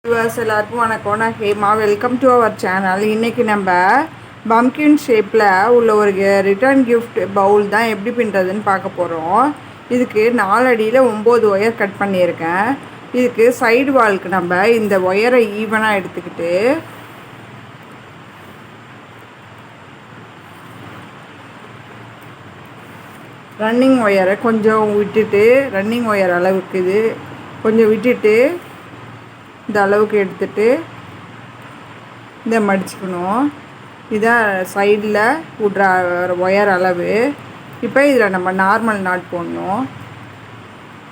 Viewers எல்லாருக்கும் வணக்கம். நான் Hema. Welcome to our channel. இன்றைக்கி நம்ம பம்கின் ஷேப்பில் உள்ள ஒரு ரிட்டர்ன் கிஃப்ட் பவுல் தான் எப்படி பின்னுறதுன்னு பார்க்க போகிறோம். இதுக்கு 4 அடியில் 9 ஒயர் கட் பண்ணியிருக்கேன். இதுக்கு சைடு வாலுக்கு நம்ம இந்த ஒயரை ஈவனாக எடுத்துக்கிட்டு ரன்னிங் ஒயரை கொஞ்சம் விட்டுட்டு, ரன்னிங் ஒயர் அளவுக்கு இது கொஞ்சம் விட்டுட்டு இந்த அளவுக்கு எடுத்துட்டு இதை மடிச்சுக்கணும். இதான் சைடில் விட்ற ஒயர் அளவு. இப்போ இதில் நம்ம நார்மல் நாட் போடணும்.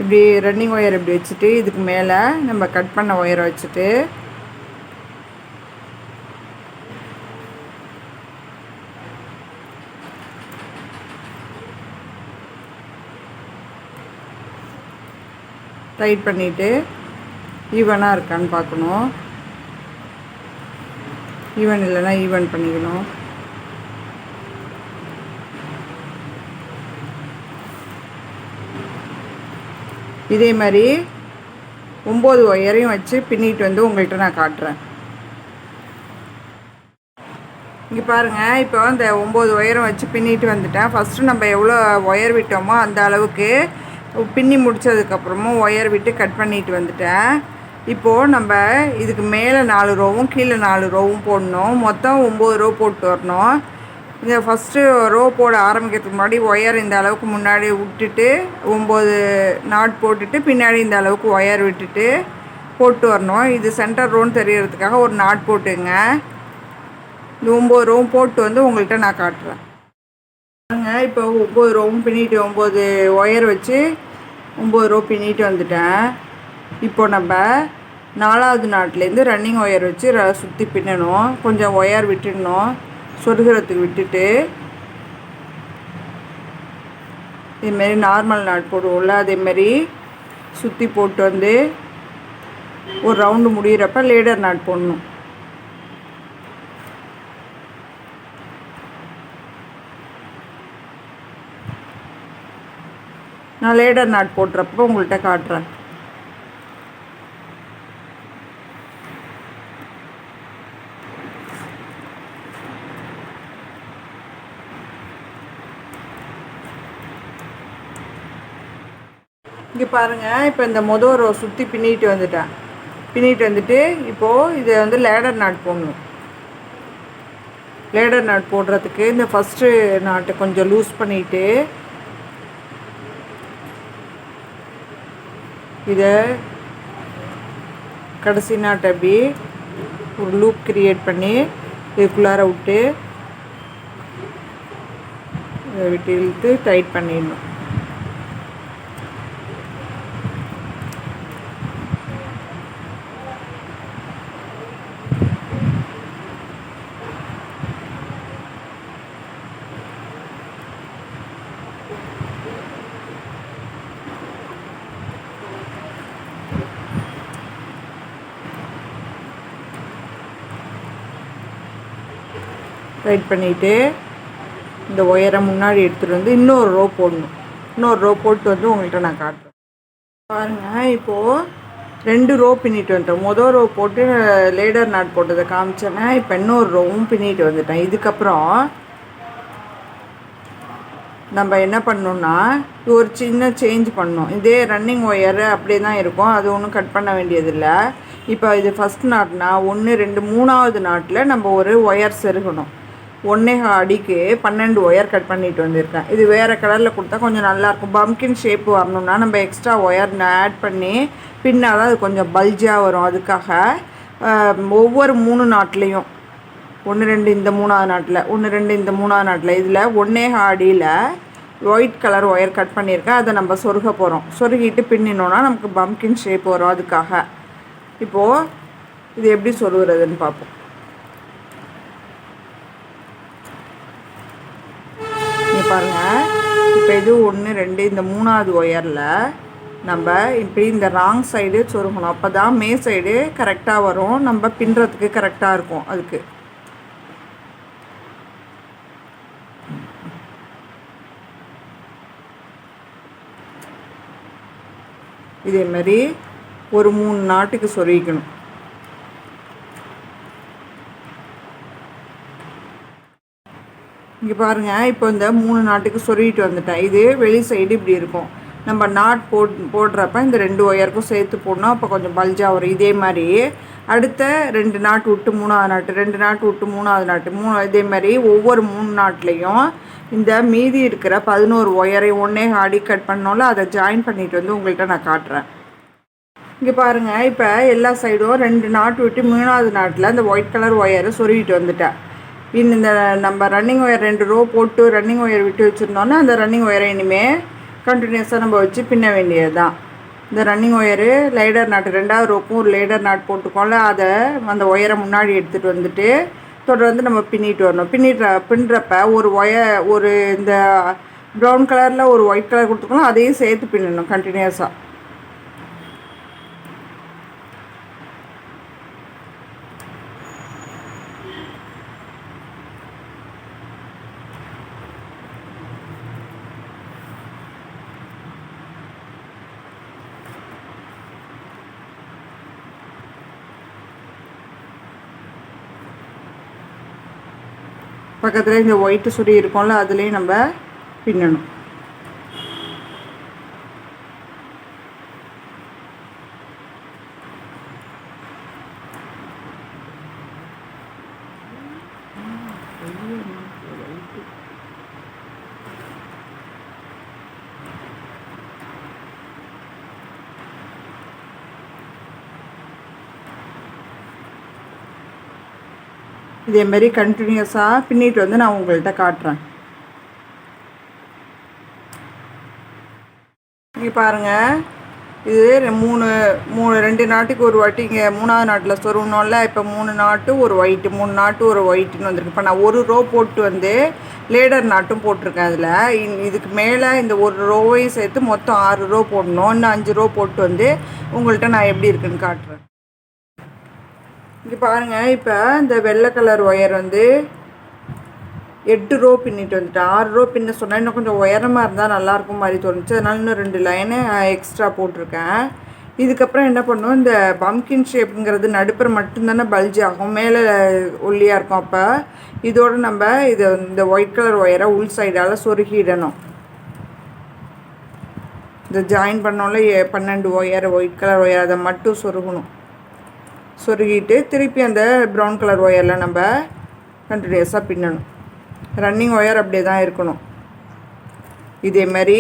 இப்படி ரன்னிங் ஒயர் இப்படி வச்சுட்டு இதுக்கு மேலே நம்ம கட் பண்ண ஒயரை வச்சுட்டு டைட் பண்ணிவிட்டு ஈவனாக இருக்கான்னு பார்க்கணும். ஈவன் இல்லைன்னா ஈவன் பண்ணிக்கணும். இதே மாதிரி 9 ஒயரையும் வச்சு பின்னிட்டு வந்து உங்கள்கிட்ட நான் காட்டுறேன். இங்கே பாருங்கள், இப்போ அந்த 9 ஒயரும் வச்சு பின்னிட்டு வந்துட்டேன். ஃபஸ்ட்டு நம்ம எவ்வளோ ஒயர் விட்டோமோ அந்த அளவுக்கு பின்னி முடித்ததுக்கப்புறமும் ஒயர் விட்டு கட் பண்ணிட்டு வந்துட்டேன். இப்போது நம்ம இதுக்கு மேலே 4 ரோவும் கீழே 4 ரோவும் போடணும். மொத்தம் 9 ரோ போட்டு வரணும். இந்த ஃபஸ்ட்டு ரோ போட ஆரம்பிக்கிறதுக்கு முன்னாடி ஒயர் இந்த அளவுக்கு முன்னாடி விட்டுட்டு 9 நாட் போட்டுட்டு பின்னாடி இந்த அளவுக்கு ஒயர் விட்டுட்டு போட்டு வரணும். இது சென்டர் ரோன்னு தெரியறதுக்காக ஒரு நாட் போட்டுங்க. இந்த 9 ரோவும் போட்டு வந்து உங்கள்கிட்ட நான் காட்டுறேன். இப்போ 9 ரோவும் பின்னிட்டு 9 ஒயர் வச்சு 9 ரோ பின்னிட்டு வந்துட்டேன். இப்போ நம்ம 4வது நாட்லேருந்து ரன்னிங் ஒயர் வச்சு சுற்றி பின்னணும். கொஞ்சம் ஒயர் விட்டுடணும், சொருகிறதுக்கு விட்டுட்டு இதேமாரி நார்மல் நாட் போடுவோம்ல அதேமாரி சுற்றி போட்டு வந்து ஒரு ரவுண்டு முடிகிறப்ப லேடர் நாட் போடணும். நான் லேடர் நாட் போட்டுறப்போ உங்கள்கிட்ட காட்டுறேன். இங்கே பாருங்கள், இப்போ இந்த மொதல் ரோ சுற்றி பின்னிட்டு வந்துட்டு இப்போது இதை வந்து லேடர் நாட் போடணும். லேடர் நாட் போடுறதுக்கு இந்த ஃபஸ்ட்டு நாட்டை கொஞ்சம் லூஸ் பண்ணிவிட்டு இதை கடைசி நாட்டை அப்படி ஒரு லூப் கிரியேட் பண்ணி இதுக்குள்ளார விட்டு இதை விட்டு இழுத்து டைட் பண்ணிடணும். டைட் பண்ணிவிட்டு இந்த ஒயரை முன்னாடி எடுத்துகிட்டு வந்து இன்னொரு ரோ போடணும். இன்னொரு ரோ போட்டு வந்து உங்கள்கிட்ட நான் காட்டுறேன். பாருங்கள், இப்போது 2 ரோ பின்னிட்டு வந்துட்டேன். மொதல் ரோ போட்டு லேடர் நாட் போட்டதை காமிச்சேன்னா இப்போ இன்னொரு ரோவும் பின்னிட்டு வந்துட்டேன். இதுக்கப்புறம் நம்ம என்ன பண்ணணுன்னா ஒரு சின்ன சேஞ்ச் பண்ணணும். இதே ரன்னிங் ஒயரு அப்படியே தான் இருக்கும், அது ஒன்றும் கட் பண்ண வேண்டியதில்லை. இப்போ இது ஃபஸ்ட் நாட்னா 1 2 3வது நாட்டில் நம்ம ஒரு ஒயர் செருகணும். 1.5 அடிக்கு 12 ஒயர் கட் பண்ணிட்டு வந்திருக்கேன். இது வேறு கலரில் கொடுத்தா கொஞ்சம் நல்லாயிருக்கும். பம்கின் ஷேப் வரணும்னா நம்ம எக்ஸ்ட்ரா ஒயர் ஆட் பண்ணி பின்னால் அது கொஞ்சம் பல்ஜாக வரும். அதுக்காக ஒவ்வொரு 3 நாட்லேயும் 1 2 இந்த 3வது நாட்டில் 1 2 இந்த 3வது நாட்டில் இதில் 1.5 அடியில் ஒயிட் கலர் ஒயர் கட் பண்ணியிருக்கேன். அதை நம்ம சொருக போகிறோம். சொருகிட்டு பின்னினோன்னா நமக்கு பம்கின் ஷேப் வரும். அதுக்காக இப்போது இது எப்படி சொருகிறதுன்னு பார்ப்போம். பாருங்கள், இப்போ இது 1 2 இந்த 3வது ஒயரில் நம்ம இப்படி இந்த ராங் சைடு சொருகணும். அப்போ தான் மே சைடு கரெக்டாக வரும், நம்ம பின்னுறதுக்கு கரெக்டாக இருக்கும். அதுக்கு இதேமாரி ஒரு 3 நாட்டுக்கு சொருகிக்கணும். இங்கே பாருங்கள், இப்போ இந்த 3 நாட்டுக்கு சொருகிட்டு வந்துட்டேன். இது வெளி சைடு இப்படி இருக்கும். நம்ம நாட் போடுறப்ப இந்த 2 ஒயருக்கும் சேர்த்து போடணும். அப்போ கொஞ்சம் பல்ஜாக வரும். இதே மாதிரி அடுத்த 2 நாட் விட்டு 3ஆவது நாட்டு, 2 நாட் விட்டு 3ஆவது நாட்டு, இதே மாதிரி ஒவ்வொரு 3 நாட்லேயும் இந்த மீதி இருக்கிற 11 ஒயரை ஒன்றே அடி கட் பண்ணோம்ல, அதை ஜாயின் பண்ணிட்டு வந்து உங்கள்கிட்ட நான் காட்டுறேன். இங்கே பாருங்கள், இப்போ எல்லா சைடும் 2 நாட்டு விட்டு 3ஆவது நாட்டில் அந்த ஒயிட் கலர் ஒயரை சொருகிட்டு வந்துட்டேன். இந்த நம்ம ரன்னிங் ஒயர் 2 ரோ போட்டு ரன்னிங் ஒயர் விட்டு வச்சுருந்தோன்னா அந்த ரன்னிங் ஒயரை இனிமேல் கண்டினியூஸாக நம்ம வச்சு பின்ன வேண்டியது தான். இந்த ரன்னிங் ஒயரு லைடர் நாட்டு 2ஆவது ரோப்பும் ஒரு லைடர் நாட் போட்டுக்கோல, அதை அந்த ஒயரை முன்னாடி எடுத்துகிட்டு வந்துட்டு தொடர்ந்து நம்ம பின்னிட்டு வரணும். பின்னுறப்ப ஒரு இந்த ப்ரௌன் கலரில் ஒரு ஒயிட் கலர் கொடுத்துக்கலாம், அதையும் சேர்த்து பின்னணும் கண்டினியூஸாக. பக்கத்தில் இந்த ஒயிட்டு சுடி இருக்கும்ல, அதுலேயும் நம்ம பின்னணும். இதேமாரி கண்டினியூஸாக பின்னிட்டு வந்து நான் உங்கள்கிட்ட காட்டுறேன். இங்கே பாருங்கள், இது 2 நாட்டுக்கு ஒரு வாட்டி இங்கே 3ஆவது நாட்டில் சொருகணும்ல. இப்போ 3 நாட்டு ஒரு ஒயிட்டு, 3 நாட்டு ஒரு ஒயிட்டுன்னு வந்திருக்கு. இப்போ நான் ஒரு ரோ போட்டு வந்து லேடர் நாட்டும் போட்டிருக்கேன். அதில் இதுக்கு மேலே இந்த ஒரு ரோவையும் சேர்த்து மொத்தம் 6 ரோ போடணும். இன்னும் 5 ரோ போட்டு வந்து உங்கள்கிட்ட நான் எப்படி இருக்குன்னு காட்டுறேன். இங்கே பாருங்கள், இப்போ இந்த வெள்ளை கலர் ஒயர் வந்து 8 ரோ பின்னிட்டு வந்துட்டேன். 6 ரோ பின்ன சொன்னால் இன்னும் கொஞ்சம் உயரமாக இருந்தால் நல்லாயிருக்கும் மாதிரி தோணுச்சு. அதனால் இன்னும் 2 லைனு எக்ஸ்ட்ரா போட்டிருக்கேன். இதுக்கப்புறம் என்ன பண்ணுவோம், இந்த பம்கின் ஷேப்புங்கிறது நடுப்புற மட்டும்தானே பல்ஜ் ஆகும், மேலே ஒல்லியாக இருக்கும். அப்போ இதோடு நம்ம இந்த ஒயிட் கலர் ஒயரை உள் சைடால் சொருகிடணும். இந்த ஜாயின் பண்ணோம்ல 12 ஒயர் ஒயிட் கலர் ஒயர், அதை மட்டும் சொருகணும். சொருகிட்டு திருப்பி அந்த ப்ரௌன் கலர் ஒயரில் நம்ம கண்டினியூஸாக பின்னணும். ரன்னிங் ஒயர் அப்படியே தான் இருக்கணும். இதேமாரி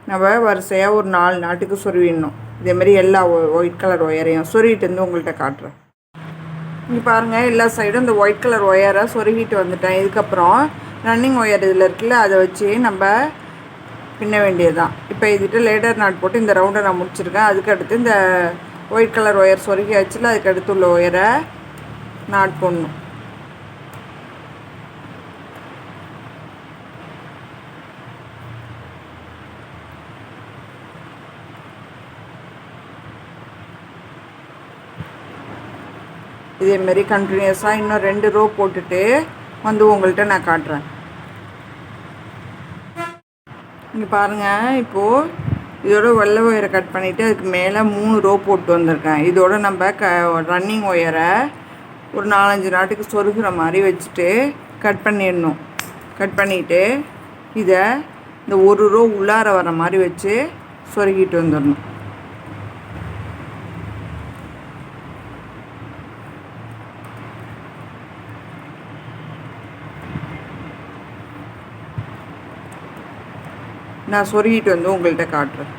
நம்ம வரிசையாக ஒரு 4 நாட்டுக்கு சொருவிடணும். இதேமாரி எல்லா ஒயிட் கலர் ஒயரையும் சொருகிட்டு வந்து உங்கள்கிட்ட காட்டுறேன். இங்கே பாருங்கள், எல்லா சைடும் இந்த ஒயிட் கலர் ஒயரை சொருகிட்டு வந்துட்டேன். இதுக்கப்புறம் ரன்னிங் ஒயர் இதில் இருக்குல்ல, அதை வச்சு நம்ம பின்ன வேண்டியது தான். இப்போ இதுகிட்ட லேடர் நாட் போட்டு இந்த ரவுண்டை நான் முடிச்சிருக்கேன். அதுக்கடுத்து இந்த ஒயிட் கலர் ஒயர் சொருகி வச்சுல அதுக்கு அடுத்து உள்ள ஒயரை நாட் போடணும். இதேமாரி கண்டினியூஸாக இன்னும் 2 ரோ போட்டுட்டு வந்து உங்கள்கிட்ட நான் காட்டுறேன். இங்கே பாருங்கள், இப்போது இதோட வெள்ளை ஒயரை கட் பண்ணிவிட்டு அதுக்கு மேலே 3 ரோ போட்டு வந்திருக்கேன். இதோட நம்ம ரன்னிங் ஒயரை ஒரு 4-5 நாட்டுக்கு சொருகிற மாதிரி வச்சுட்டு கட் பண்ணிடணும். கட் பண்ணிவிட்டு இதை இந்த ஒரு ரோ உள்ளார வர மாதிரி வச்சு சொருகிட்டு வந்துடணும். நான் சொருகிட்டு வந்து உங்கள்கிட்ட காட்டுறேன்.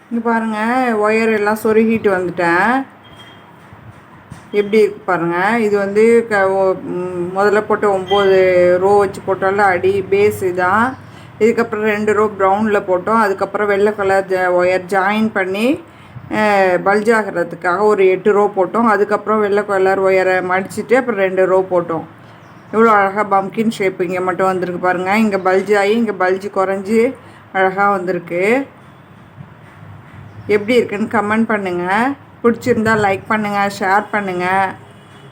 இங்கே பாருங்கள், ஒயர் எல்லாம் சொருகிட்டு வந்துட்டேன். எப்படி இருக்கு பாருங்கள். இது வந்து முதல்ல போட்ட 9 ரோ வச்சு போட்டோம்ல, அடி பேஸ் இதான். இதுக்கப்புறம் 2 ரோ ப்ரௌனில் போட்டோம். அதுக்கப்புறம் வெள்ளை கலர் ஒயர் ஜாயின் பண்ணி பல்ஜ் ஆகிறதுக்காக ஒரு 8 ரோ போட்டோம். அதுக்கப்புறம் வெள்ளை கலர் ஒயரை மடிச்சுட்டு அப்புறம் 2 ரோ போட்டோம். எவ்வளோ அழகாக பம்கின் ஷேப் இங்கே மட்டும் வந்திருக்கு பாருங்கள். இங்கே பல்ஜ் ஆகி இங்கே பல்ஜ் குறைஞ்சி அழகாக வந்திருக்கு. எப்படி இருக்குன்னு கமெண்ட் பண்ணுங்கள். பிடிச்சிருந்தால் லைக் பண்ணுங்கள், ஷேர் பண்ணுங்கள்,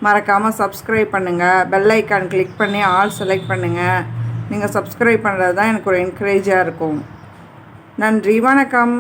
மறக்காமல் சப்ஸ்கிரைப் பண்ணுங்கள். பெல் ஐக்கான் கிளிக் பண்ணி ஆல் செலக்ட் பண்ணுங்கள். நீங்கள் சப்ஸ்கிரைப் பண்ணுறது தான் எனக்கு ஒரு என்கரேஜாக இருக்கும். நன்றி, வணக்கம்.